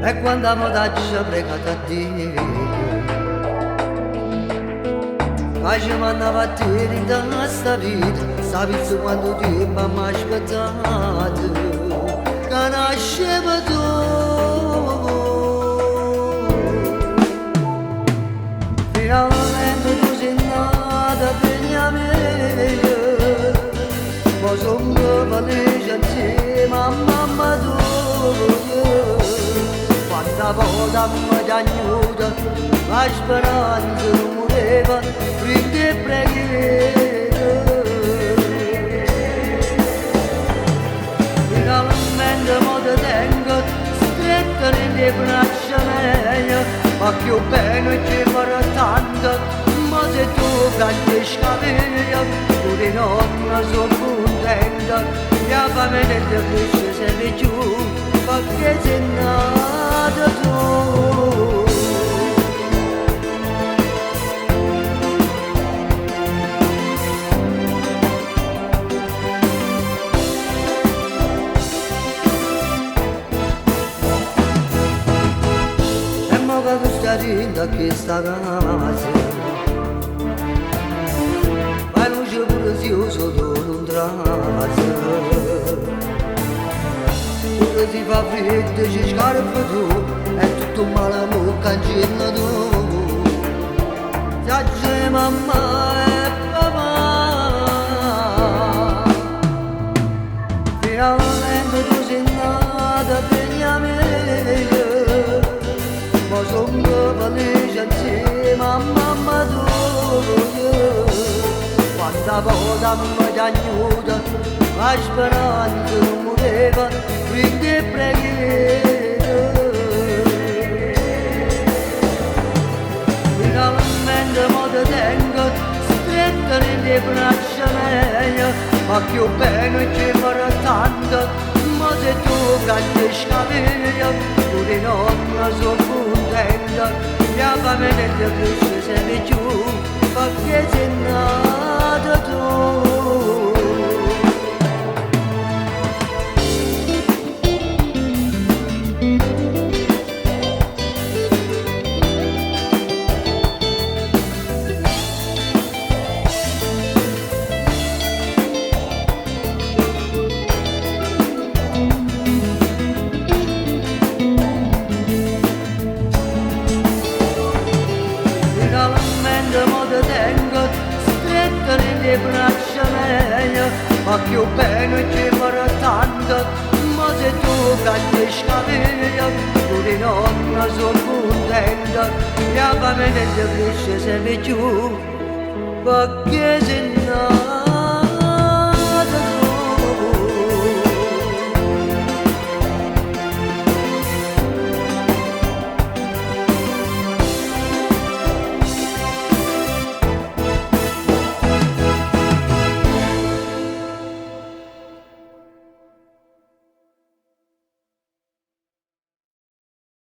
e quando la moda ci ha pregato a Dio che ci mandava a te in questa vita sapessi quanto tempo mi ha aspettato che nasceva tu finalmente tu sei nata per mia meglio ma sono felice insieme a mamma tua quanta volta mi ha aiutato la speranza non moreva prima e preghiera finalmente mo te tengo stretta nelle braccia mie ma più bene ci farà tanto ma se tu canti scaviglia pure non sono contenta mia famiglia ti cresce sempre più perché sei nata tu vado starendo a questa casa ma non c'è pure se io sono un traso pure si fa freddo ci scarpa tu è tutto male mo cancella tu saggio mamma e papà finalmente tu sei nata per mia meglio ma sono felice insieme a mamma tua quanta volta mi ha aiutato la speranza non moreva prima e preghiera finalmente mo te tengo stretta nelle braccia mie ma più bene ci farà tanto ma se tu canti scaviglia pure non sono contenta mia famiglia ti cresce sempre più perché sei nata tu finalmente mo te tengo stretta nelle braccia mie ma più bene ci farà tanto ma se tu canti scaviglia pure non sono contenta mia famiglia ti cresce sempre più perché sei nata